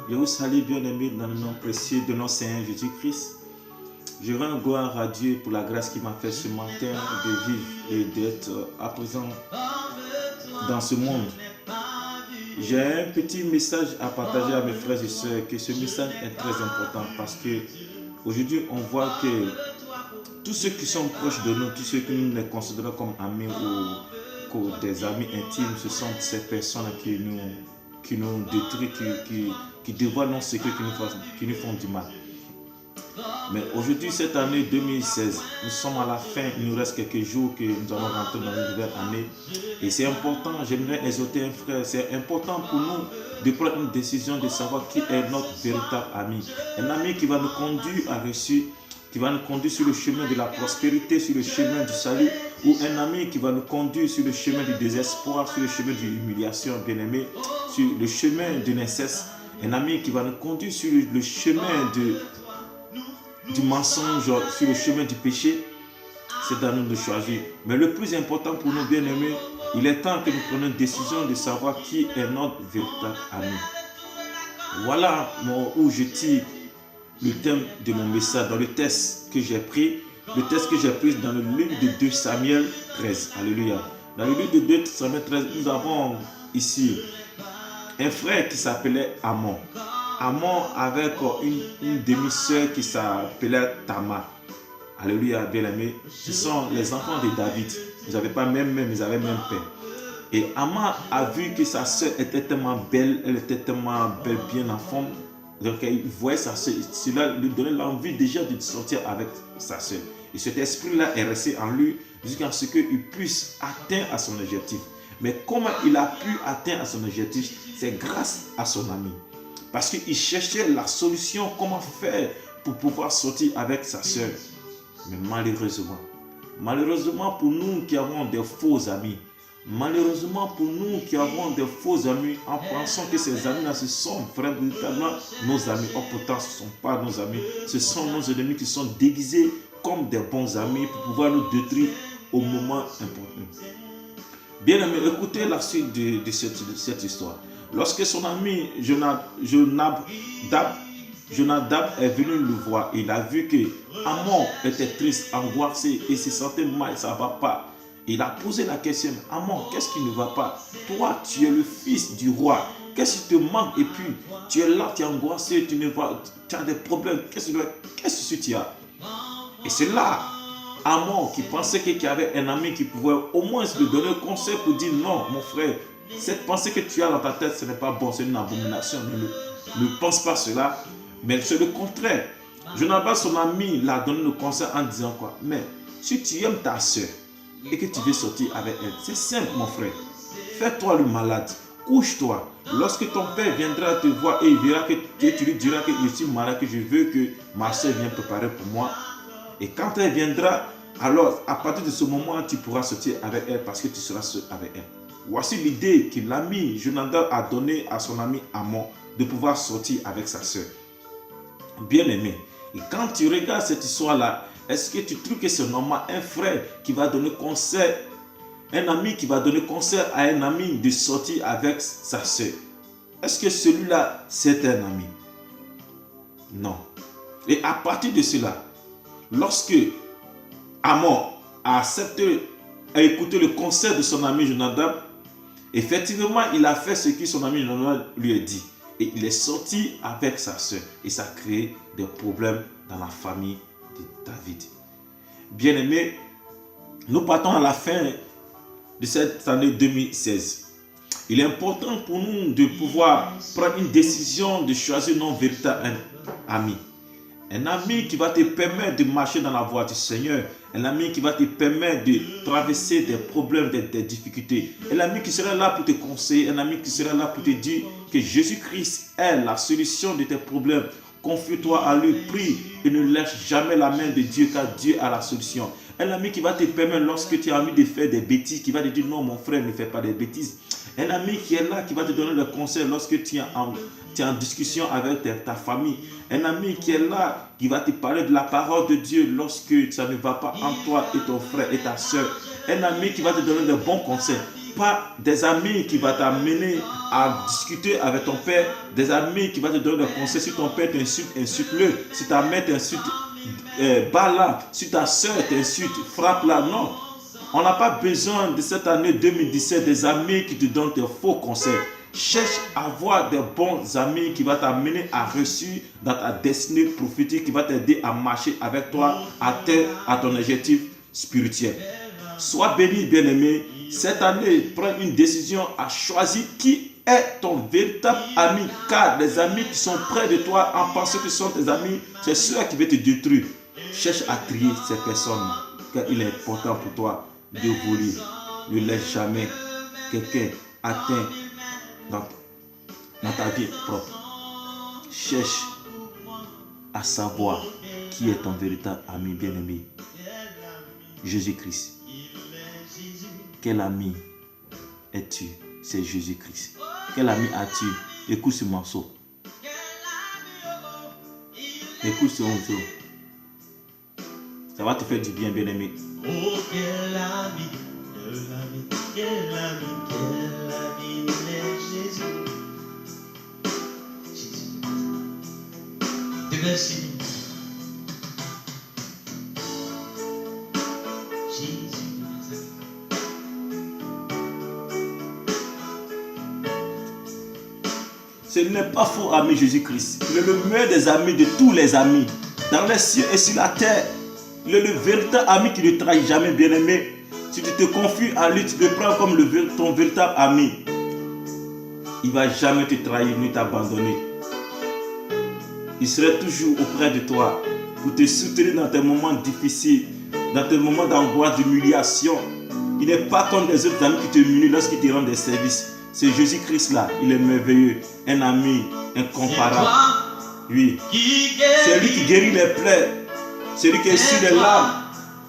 Je vous salue, bien-aimés, dans le nom précieux de notre Seigneur Jésus-Christ. Je rends gloire à Dieu pour la grâce qu'il m'a fait ce matin de vivre et d'être à présent dans ce monde. J'ai un petit message à partager à mes frères et sœurs, que ce message est très important parce que aujourd'hui on voit que tous ceux qui sont proches de nous, tous ceux que nous les considérons comme amis ou des amis intimes, ce sont ces personnes qui nous détruisent, qui dévoilent nos secrets, qui nous font du mal. Mais aujourd'hui, cette année 2016, nous sommes à la fin, il nous reste quelques jours que nous allons rentrer dans une nouvelle année. Et c'est important, j'aimerais exhorter un frère, c'est important pour nous de prendre une décision de savoir qui est notre véritable ami. Un ami qui va nous conduire à réussir, qui va nous conduire sur le chemin de la prospérité, sur le chemin du salut, ou un ami qui va nous conduire sur le chemin du désespoir, sur le chemin de l'humiliation, bien-aimé, sur le chemin de l'inceste. Un ami qui va nous conduire sur le chemin du mensonge, sur le chemin du péché. C'est à nous de choisir. Mais le plus important pour nous, bien-aimés, il est temps que nous prenions une décision de savoir qui est notre véritable ami. Voilà où je tire le thème de mon message, dans le texte que j'ai pris. Le texte que j'ai pris dans le livre de 2 Samuel 13. Alléluia. Dans le livre de 2 Samuel 13, nous avons ici un frère qui s'appelait Amon. Amon avec une demi-sœur qui s'appelait Tamar. Alléluia, bien-aimé. Ce sont les enfants de David. Ils n'avaient pas même mère, mais ils avaient même père. Et Amon a vu que sa sœur était tellement belle, elle était tellement belle, bien en forme. Donc il voyait sa sœur, cela lui donnait l'envie déjà de sortir avec sa sœur. Et cet esprit-là est resté en lui jusqu'à ce qu'il puisse atteindre à son objectif. Mais comment il a pu atteindre à son objectif? C'est grâce à son ami. Parce qu'il cherchait la solution, comment faire pour pouvoir sortir avec sa sœur. Mais malheureusement pour nous qui avons des faux amis, malheureusement pour nous qui avons des faux amis, en pensant que ces amis-là, ce sont véritablement nos amis. Or pourtant, ce ne sont pas nos amis, ce sont nos ennemis qui sont déguisés comme des bons amis pour pouvoir nous détruire au moment important. Bien aimé, écoutez la suite de cette histoire. Lorsque son ami Jonadab est venu le voir, il a vu que Amon était triste, angoissé et se sentait mal, ça ne va pas. Il a posé la question, Amon, qu'est-ce qui ne va pas? Toi, tu es le fils du roi. Qu'est-ce qui te manque? Et puis, tu es là, tu es angoissé, tu as des problèmes. Qu'est-ce que tu as? Et c'est là, Amon qui pensait qu'il y avait un ami qui pouvait au moins lui donner un conseil pour dire non, mon frère, cette pensée que tu as dans ta tête, ce n'est pas bon, c'est une abomination. Ne pense pas cela, mais c'est le contraire. Jonadab, son ami, l'a donné le conseil en disant quoi? Mais si tu aimes ta soeur et que tu veux sortir avec elle, c'est simple, mon frère. Fais-toi le malade, couche-toi. Lorsque ton père viendra te voir et il verra que tu lui diras que je suis malade, que je veux que ma soeur vienne préparer pour moi. Et quand elle viendra, alors à partir de ce moment, tu pourras sortir avec elle parce que tu seras seul avec elle. Voici l'idée que l'ami Jonadab a donnée à son ami Amon de pouvoir sortir avec sa soeur. Bien aimé, et quand tu regardes cette histoire-là, est-ce que tu trouves que c'est normal un frère qui va donner conseil, un ami qui va donner conseil à un ami de sortir avec sa soeur? Est-ce que celui-là, c'est un ami? Non. Et à partir de cela, lorsque Amon a accepté, a écouté le conseil de son ami Jonadab, effectivement, il a fait ce que son ami Jonadab lui a dit. Et il est sorti avec sa soeur. Et ça a créé des problèmes dans la famille de David. Bien aimé, nous partons à la fin de cette année 2016. Il est important pour nous de pouvoir prendre une décision de choisir nos véritables amis. Un ami qui va te permettre de marcher dans la voie du Seigneur. Un ami qui va te permettre de traverser des problèmes, des difficultés. Un ami qui sera là pour te conseiller. Un ami qui sera là pour te dire que Jésus-Christ est la solution de tes problèmes. Confie-toi à lui, prie et ne lâche jamais la main de Dieu car Dieu a la solution. Un ami qui va te permettre lorsque tu as envie de faire des bêtises, qui va te dire non mon frère ne fais pas des bêtises. Un ami qui est là, qui va te donner des conseils lorsque tu es en discussion avec ta famille. Un ami qui est là, qui va te parler de la parole de Dieu lorsque ça ne va pas en toi et ton frère et ta soeur. Un ami qui va te donner de bons conseils. pas des amis qui vont t'amener à discuter avec ton père, des amis qui vont te donner des conseils. Si ton père t'insulte, insulte-le. Si ta mère t'insulte, bats-la. Si ta soeur t'insulte, frappe-la. Non. On n'a pas besoin de cette année 2017 des amis qui te donnent des faux conseils. Cherche à avoir des bons amis qui vont t'amener à réussir dans ta destinée prophétique, qui va t'aider à marcher avec toi, à ton objectif spirituel. Sois béni, bien-aimé. Cette année, prends une décision à choisir qui est ton véritable ami. Car les amis qui sont près de toi, en pensant que ce sont tes amis, c'est ceux qui veulent te détruire. Cherche à trier ces personnes, car il est important pour toi de voler. Ne laisse jamais quelqu'un atteindre dans ta vie propre. Cherche à savoir qui est ton véritable ami bien-aimé. Jésus-Christ. Quel ami es-tu? C'est Jésus-Christ. Quel ami as-tu? Écoute ce morceau. Écoute ce morceau. Ça va te faire du bien, bien-aimé. Oh, quel ami, quel ami, quel ami, quel ami est Jésus. Jésus. Te merci. Ce n'est pas faux, ami Jésus-Christ. Il est le meilleur des amis de tous les amis. Dans les cieux et sur la terre. Il est le véritable ami qui ne trahit jamais, bien-aimé. Si tu te confies à lui, tu le prends comme ton véritable ami. Il ne va jamais te trahir ni t'abandonner. Il sera toujours auprès de toi pour te soutenir dans tes moments difficiles, dans tes moments d'angoisse, d'humiliation. Il n'est pas comme les autres amis qui te munissent lorsqu'ils te rendent des services. C'est Jésus-Christ là, il est merveilleux, un ami incomparable. Oui, c'est lui qui guérit les plaies, c'est lui qui essuie les larmes,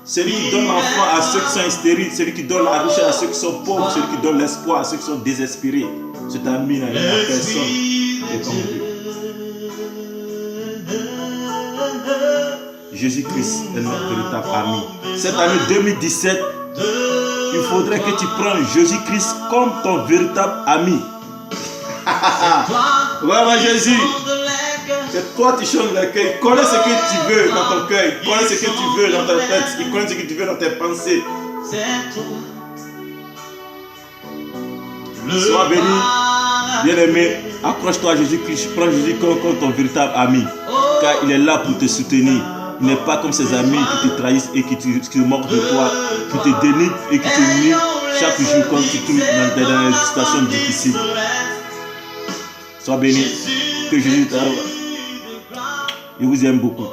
c'est lui qui donne l'enfant à ceux qui sont stériles, c'est lui qui donne la richesse à ceux qui sont pauvres, c'est lui qui donne l'espoir à ceux qui sont désespérés. Cet ami là, il n'y a personne qui est comme lui. Jésus-Christ est notre véritable ami. Cette année 2017, il faudrait que tu prennes Jésus-Christ comme ton véritable ami. Ouais, Jésus. C'est toi qui chantes le cœur. Il connaît ce que tu veux dans ton cœur. Il connaît ce que tu veux dans ta tête. Il connaît ce que tu veux dans tes pensées. Sois béni, bien-aimé. Accroche-toi à Jésus-Christ. Prends Jésus comme ton véritable ami. Car il est là pour te soutenir. Il n'est pas comme ses amis qui te trahissent et qui te moquent de toi, qui te dénigrent et qui te nuisent chaque jour quand tu te trouves dans des situations difficiles. Sois béni, que Jésus t'aime. Je vous aime beaucoup.